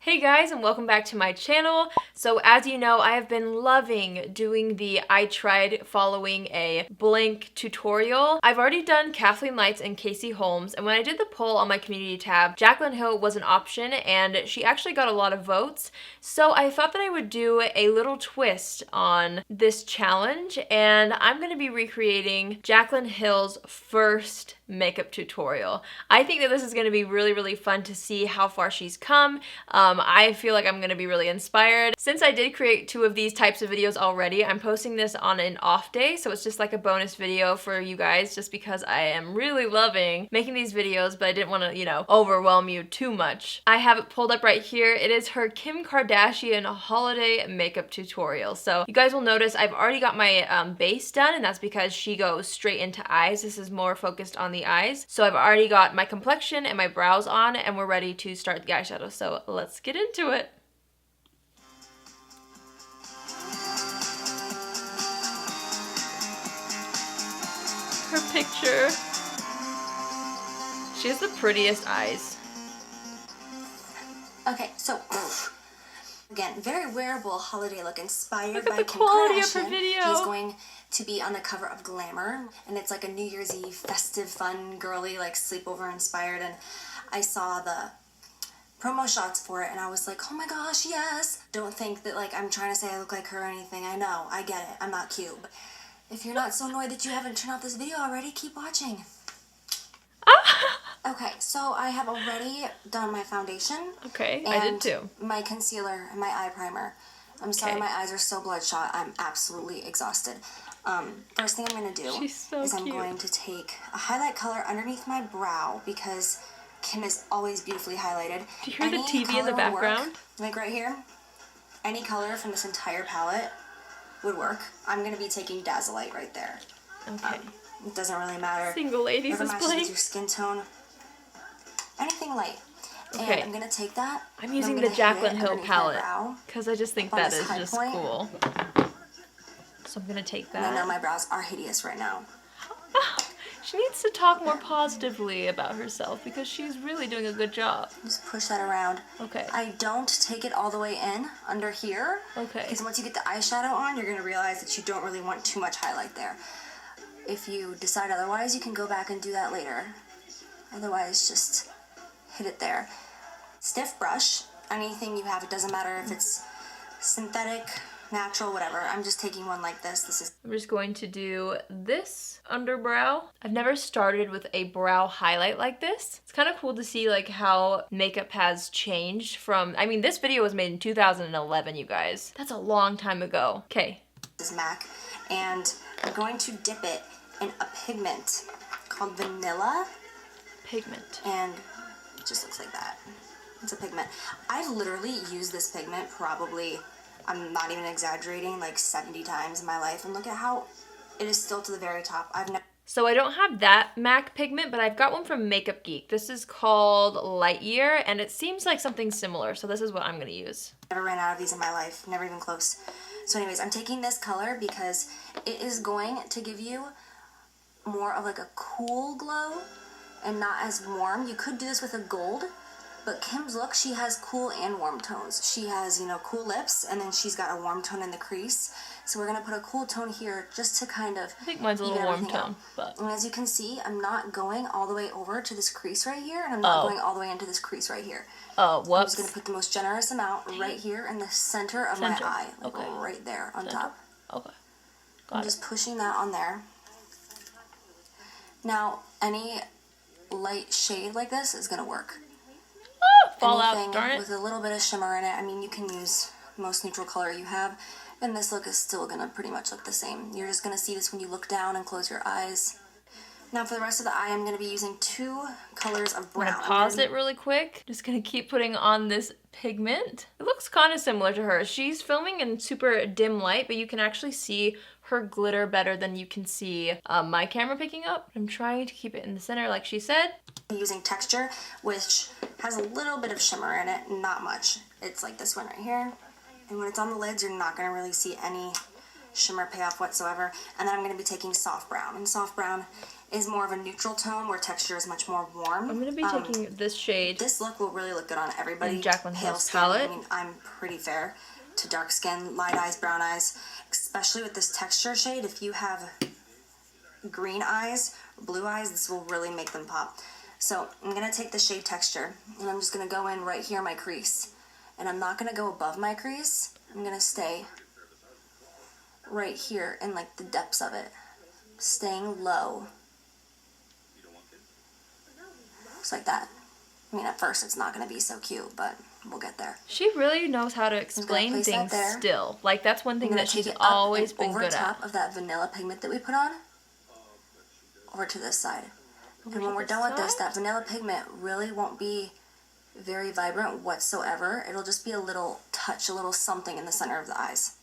Hey guys, and welcome back to my channel. So as you know, I have been loving doing the I tried following a blank tutorial. I've already done Kathleen Lights and Casey Holmes, and when I did the poll on my community tab, Jaclyn Hill was an option and she actually got a lot of votes. So I thought that I would do a little twist on this challenge, and I'm going to be recreating Jaclyn Hill's first makeup tutorial. I think that this is going to be really fun to see how far she's come. I feel like I'm going to be really inspired. Since I did create 2 of these types of videos already, I'm posting this on an off day, so it's just like a bonus video for you guys just because I am really loving making these videos, but I didn't want to, overwhelm you too much. I have it pulled up right here. It is her Kim Kardashian holiday makeup tutorial. So you guys will notice I've already got my base done, and that's because she goes straight into eyes. This is more focused on the eyes. So I've already got my complexion and my brows on, and we're ready to start the eyeshadow. So let's get into it. Her picture. She has the prettiest eyes. Okay, so again, very wearable holiday look inspired Look at by the Kim quality Kardashian. of her video. He's going to be on the cover of Glamour, and it's like a New Year's Eve festive, fun, girly, like sleepover inspired. And I saw the promo shots for it, and I was like, oh my gosh, yes. Don't think that like I'm trying to say I look like her or anything. I know, I get it. I'm not cute. But if you're not so annoyed that you haven't turned off this video already, keep watching. Okay, so I have already done my foundation. Okay, I did too. My concealer and my eye primer. I'm sorry, my eyes are so bloodshot. I'm absolutely exhausted. First thing I'm going to do is I'm going to take a highlight color underneath my brow because Kim is always beautifully highlighted. Do you hear the TV in the background? Like right here, any color from this entire palette would work. I'm going to be taking Dazzleite right there. Okay. It doesn't really matter. Single Ladies is matches playing. with your skin tone. Anything light. Okay. And I'm going to take that. I'm using the Jaclyn Hill palette because I just think that is just cool. So I'm going to take that. I know my brows are hideous right now. She needs to talk more positively about herself because she's really doing a good job. Just push that around. Okay. I don't take it all the way in under here. Okay. Because once you get the eyeshadow on, you're going to realize that you don't really want too much highlight there. If you decide otherwise, you can go back and do that later. Otherwise, just hit it there. Stiff brush. Anything you have, it doesn't matter if it's synthetic, natural, whatever. I'm just taking one like this. I'm just going to do this underbrow. I've never started with a brow highlight like this. It's kind of cool to see like how makeup has changed from, this video was made in 2011, you guys. That's a long time ago. Okay. This is MAC, and I'm going to dip it in a pigment called Vanilla. Pigment. And it just looks like that. It's a pigment. I've literally used this pigment probably, I'm not even exaggerating, like 70 times in my life. And look at how it is still to the very top. So I don't have that MAC pigment, but I've got one from Makeup Geek. This is called Light Year, and it seems like something similar. So this is what I'm going to use. Never ran out of these in my life. Never even close. So anyways, I'm taking this color because it is going to give you more of like a cool glow and not as warm. You could do this with a gold, but Kim's look, she has cool and warm tones. She has, cool lips, and then she's got a warm tone in the crease. So we're going to put a cool tone here just to kind of I think mine's a little warm tone. But and as you can see, I'm not going all the way over to this crease right here, and I'm not going all the way into this crease right here. Oh, whoops. I'm just going to put the most generous amount right here in the center of my eye. Like right there on top. Okay. I'm just pushing that on there. Now, any light shade like this is going to work. Fallout, darn it. With a little bit of shimmer in it, you can use the most neutral color you have, and this look is still going to pretty much look the same. You're just going to see this when you look down and close your eyes. Now for the rest of the eye, I'm going to be using 2 colors of brown. I'm going to pause it really quick. Just going to keep putting on this pigment. It looks kind of similar to her. She's filming in super dim light, but you can actually see her glitter better than you can see my camera picking up. I'm trying to keep it in the center like she said. I'm using Texture, which has a little bit of shimmer in it, not much. It's like this one right here. And when it's on the lids, you're not going to really see any shimmer payoff whatsoever. And then I'm going to be taking Soft Brown. And Soft Brown is more of a neutral tone where texture is much more warm. I'm going to be taking this shade. This look will really look good on everybody. Jaclyn Pale skin. palette. I mean, I'm pretty fair to dark skin, light eyes, brown eyes, especially with this texture shade. If you have green eyes, blue eyes, this will really make them pop. So I'm going to take the shade texture and I'm just going to go in right here in my crease. And I'm not going to go above my crease. I'm going to stay right here in like the depths of it. Staying low. Just like that. I mean, at first it's not going to be so cute, but we'll get there. She really knows how to explain things still. Like, that's one thing that she's always been good at. Over top of that vanilla pigment that we put on, over to this side. And when we're done with this, that vanilla pigment really won't be very vibrant whatsoever. It'll just be a little touch, a little something in the center of the eyes.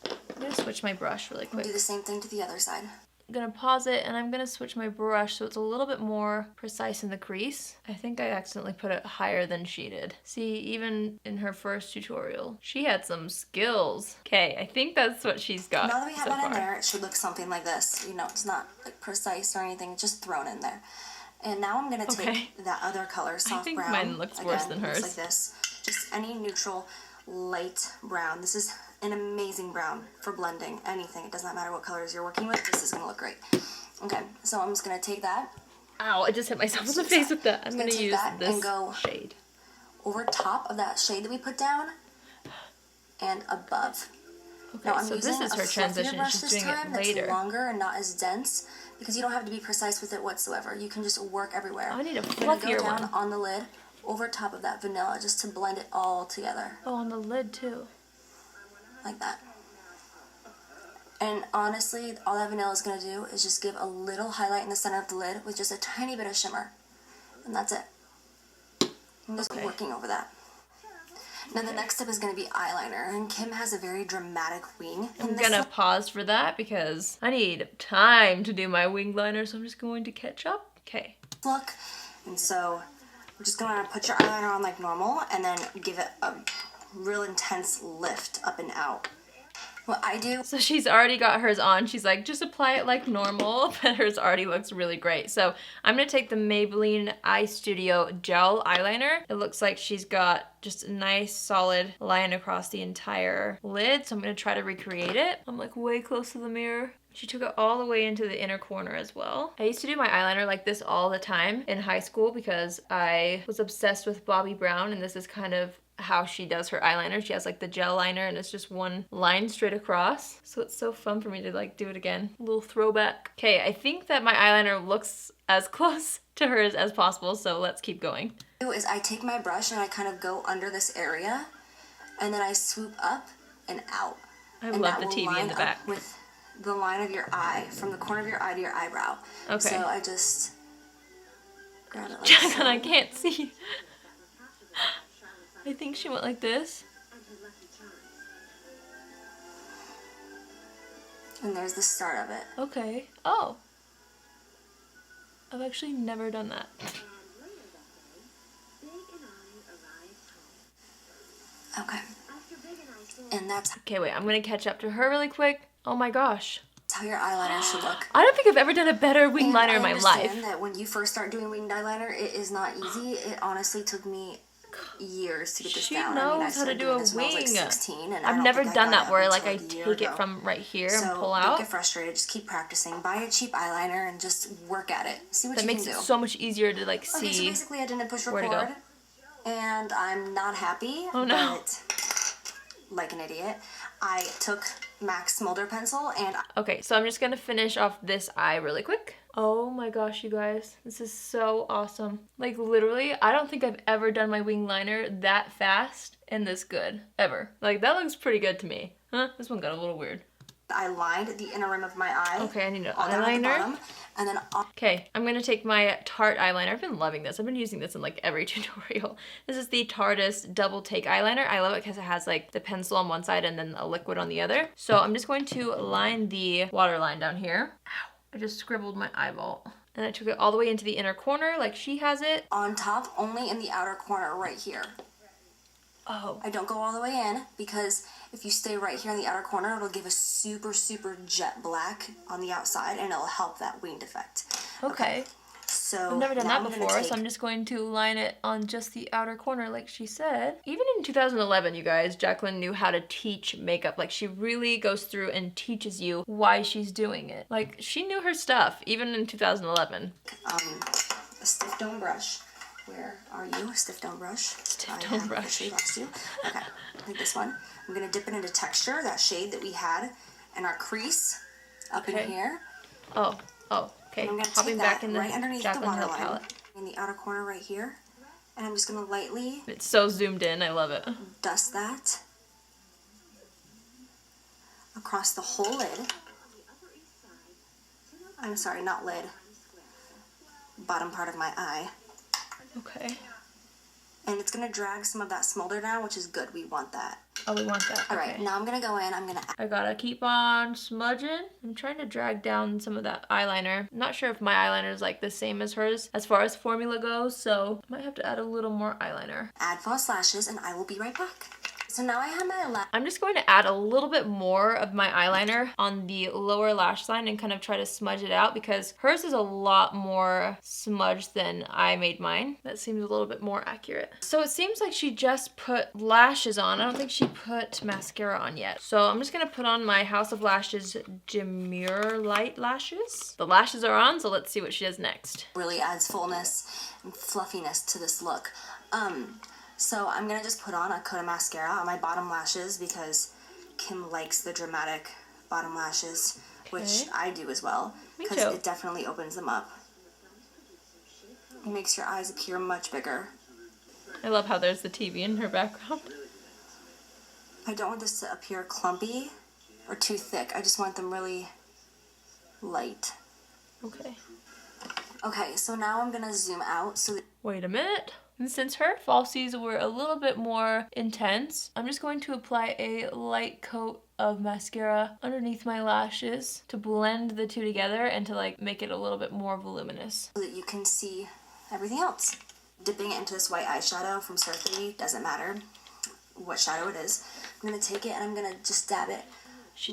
I'm going to switch my brush really quick. Do the same thing to the other side. I'm going to pause it and I'm going to switch my brush so it's a little bit more precise in the crease. I think I accidentally put it higher than she did. See, even in her first tutorial, she had some skills. Okay, I think that's what she's got. Now that we have that in there, it should look something like this. You know, it's not like precise or anything, it's just thrown in there. And now I'm going to take that other color, soft brown. I think mine looks worse than hers. Like this. Just any neutral light brown. This is an amazing brown for blending anything. It does not matter what colors you're working with. This is going to look great. Okay, so I'm just going to take that. Ow, I just hit myself in the face with that. I'm going to use this and go shade over top of that shade that we put down and above. Okay, now, so this is her transition. She's doing it later. That's longer and not as dense because you don't have to be precise with it whatsoever. You can just work everywhere. I need a fluffier one. Go down on the lid over top of that vanilla just to blend it all together. Oh, on the lid too. Like that. And honestly, all that vanilla is going to do is just give a little highlight in the center of the lid with just a tiny bit of shimmer. And that's it. I'm just working over that. Now the next step is going to be eyeliner, and Kim has a very dramatic wing. I'm going to pause for that because I need time to do my wing liner, so I'm just going to catch up. Okay. Look, and so we're just going to put your eyeliner on like normal and then give it a real intense lift up and out. What I do... So she's already got hers on. She's like, just apply it like normal, but hers already looks really great. So I'm going to take the Maybelline Eye Studio Gel Eyeliner. It looks like she's got just a nice solid line across the entire lid. So I'm going to try to recreate it. I'm like way close to the mirror. She took it all the way into the inner corner as well. I used to do my eyeliner like this all the time in high school because I was obsessed with Bobbi Brown, and this is kind of how she does her eyeliner. She has like the gel liner and it's just one line straight across. So it's so fun for me to like do it again. A little throwback. Okay, I think that my eyeliner looks as close to hers as possible, so let's keep going. Is I take my brush and I kind of go under this area and then I swoop up and out. I love the TV in the back. With the line of your eye, from the corner of your eye to your eyebrow. Okay. So I just grab it like Jaclyn, so. I can't see. I think she went like this. And there's the start of it. Okay. Oh. I've actually never done that. Okay. And that's... Okay, wait. I'm going to catch up to her really quick. Oh my gosh. That's how your eyeliner should look. I don't think I've ever done a better wing liner in my life. I understand that when you first start doing winged eyeliner, it is not easy. It honestly took me years to get this down. She knows how to do a wing. Like 16, and I've never done that where like I take it from right here and pull out. Don't get frustrated. Just keep practicing. Buy a cheap eyeliner and just work at it. See what you can do. That makes it so much easier to like see. Okay, so basically I didn't push record, and I'm not happy. Oh no. But like an idiot, I took MAC Smolder pencil and... Okay, so I'm just gonna finish off this eye really quick. Oh my gosh, you guys. This is so awesome. Like literally, I don't think I've ever done my wing liner that fast and this good. Ever. Like that looks pretty good to me. Huh? This one got a little weird. I lined the inner rim of my eye. Okay, I need an eyeliner. And then okay, I'm gonna take my Tarte eyeliner. I've been loving this. I've been using this in like every tutorial. This is the Tarteist Double Take eyeliner. I love it because it has like the pencil on one side and then a liquid on the other. So I'm just going to line the waterline down here. Ow. I just scribbled my eyeball. And I took it all the way into the inner corner like she has it. On top, only in the outer corner right here. Oh, Oh. I don't go all the way in because if you stay right here in the outer corner, it'll give a super, super jet black on the outside and it'll help that winged effect. Okay. So I've never done that before, so I'm just going to line it on just the outer corner like she said. Even in 2011, you guys, Jaclyn knew how to teach makeup. Like, she really goes through and teaches you why she's doing it. Like, she knew her stuff, even in 2011. A stiff dome brush. Where are you? Stiff dome brush. Stiff dome brush. Lost you. Okay, like this one. I'm gonna dip it into texture, that shade that we had in our crease up in here. Oh, okay. And I'm gonna Popping take back that in the right underneath the Jaclyn Hill waterline palette. in the outer corner right here. And I'm just gonna lightly It's so zoomed in, I love it. dust that across the whole lid. I'm sorry, not lid. Bottom part of my eye. Okay. And it's gonna drag some of that smolder down, which is good. We want that. Oh, we want that. All right, now I'm gonna go in. I gotta keep on smudging. I'm trying to drag down some of that eyeliner. I'm not sure if my eyeliner is like the same as hers as far as formula goes, so I might have to add a little more eyeliner. Add false lashes, and I will be right back. So now I have my I'm just going to add a little bit more of my eyeliner on the lower lash line and kind of try to smudge it out because hers is a lot more smudged than I made mine. That seems a little bit more accurate. So it seems like she just put lashes on. I don't think she put mascara on yet. So I'm just gonna put on my House of Lashes Demure Light Lashes. The lashes are on, so let's see what she does next. really adds fullness and fluffiness to this look. So I'm gonna just put on a coat of mascara on my bottom lashes because Kim likes the dramatic bottom lashes, which I do as well, because it definitely opens them up. It makes your eyes appear much bigger. I love how there's the TV in her background. I don't want this to appear clumpy or too thick. I just want them really light. Okay. Okay, so now I'm gonna zoom out so that Wait a minute. And since her falsies were a little bit more intense, I'm just going to apply a light coat of mascara underneath my lashes to blend the two together and to like make it a little bit more voluminous. so that you can see everything else. Dipping it into this white eyeshadow from SOOO, doesn't matter what shadow it is. I'm gonna take it and I'm gonna just dab it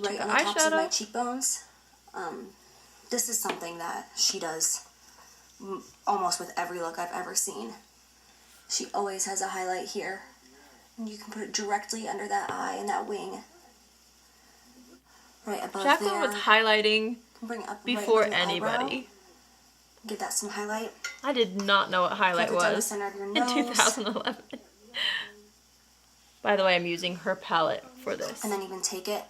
right on the tops of my cheekbones. This is something that she does almost with every look I've ever seen. She always has a highlight here, and you can put it directly under that eye and that wing, right above there. Jaclyn was highlighting Bring it up before right anybody. eyebrow. Give that some highlight. I did not know what highlight Keep it down the was center of your in nose. 2011. By the way, I'm using her palette for this. And then even take it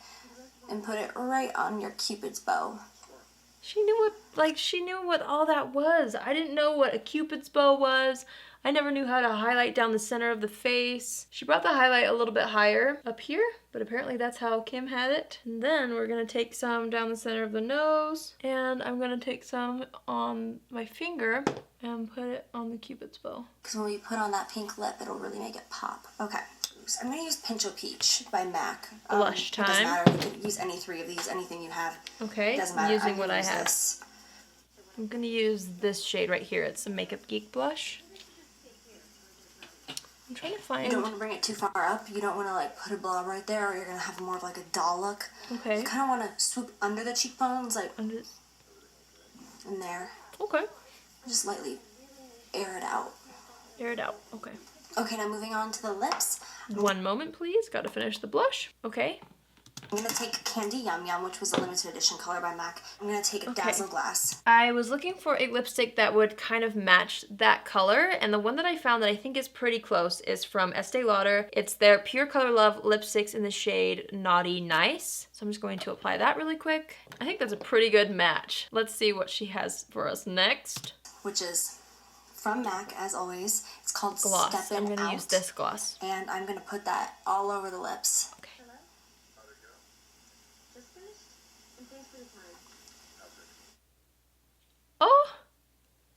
and put it right on your Cupid's bow. She knew what all that was. I didn't know what a Cupid's bow was. I never knew how to highlight down the center of the face. She brought the highlight a little bit higher up here, but apparently that's how Kim had it. And then we're gonna take some down the center of the nose, and I'm gonna take some on my finger and put it on the Cupid's bow. Because when we put on that pink lip, it'll really make it pop. Okay. So I'm gonna use Pincho Peach by MAC. Blush It doesn't time. matter. You can use any three of these, anything you have. Okay, It doesn't matter. using I'm what gonna I use have. this. I'm gonna use this shade right here. It's a Makeup Geek blush. I'm trying to find... You don't want to bring it too far up. You don't want to like put a blob right there, or you're gonna have more of like a doll look. Okay. You kind of want to swoop under the cheekbones, like Under... in there. Okay. Just lightly air it out. Air it out. Okay. Okay, now moving on to the lips. One moment, please. Gotta finish the blush. Okay. I'm gonna take Candy Yum Yum, which was a limited edition color by MAC. I'm gonna take Dazzle Glass. I was looking for a lipstick that would kind of match that color, and the one that I found that I think is pretty close is from Estee Lauder. It's their Pure Color Love lipsticks in the shade Naughty Nice. So I'm just going to apply that really quick. I think that's a pretty good match. Let's see what she has for us next. Which is from MAC, as always. It's called Gloss. Steppin' I'm gonna Out. use this gloss. And I'm gonna put that all over the lips. Okay. Oh,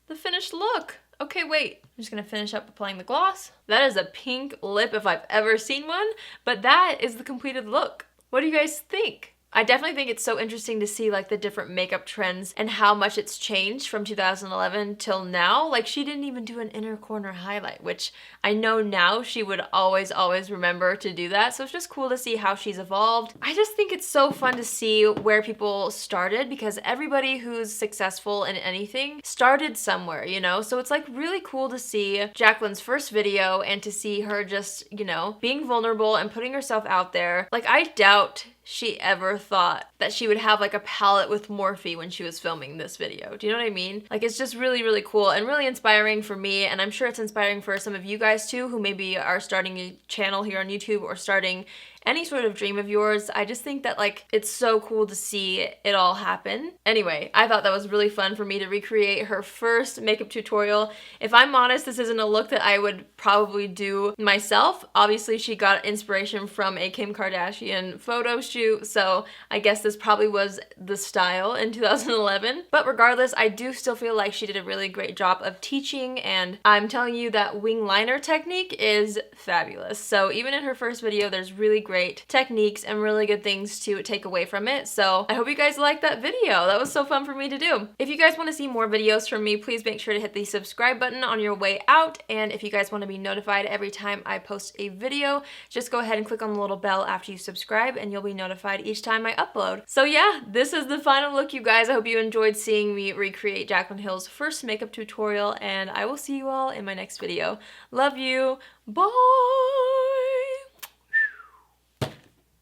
the finished look. Okay, wait. I'm just gonna finish up applying the gloss. That is a pink lip if I've ever seen one, but that is the completed look. What do you guys think? I definitely think it's so interesting to see like the different makeup trends and how much it's changed from 2011 till now. Like she didn't even do an inner corner highlight, which I know now she would always remember to do that. So it's just cool to see how she's evolved. I just think it's so fun to see where people started, because everybody who's successful in anything started somewhere, you know? So it's like really cool to see Jaclyn's first video and to see her just, you know, being vulnerable and putting herself out there. Like I doubt she ever thought that she would have like a palette with Morphe when she was filming this video. Do you know what I mean? Like it's just really cool and really inspiring for me, and I'm sure it's inspiring for some of you guys too who maybe are starting a channel here on YouTube or starting any sort of dream of yours. I just think that like it's so cool to see it all happen. Anyway, I thought that was really fun for me to recreate her first makeup tutorial. If I'm honest, this isn't a look that I would probably do myself. Obviously, she got inspiration from a Kim Kardashian photo shoot, so I guess this probably was the style in 2011. But regardless, I do still feel like she did a really great job of teaching, and I'm telling you that wing liner technique is fabulous. So even in her first video, there's really great techniques and really good things to take away from it. So I hope you guys liked that video. That was so fun for me to do. If you guys want to see more videos from me, please make sure to hit the subscribe button on your way out. And if you guys want to be notified every time I post a video, just go ahead and click on the little bell after you subscribe and you'll be notified each time I upload. So yeah, this is the final look, you guys. I hope you enjoyed seeing me recreate Jaclyn Hill's first makeup tutorial, and I will see you all in my next video. Love you. Bye!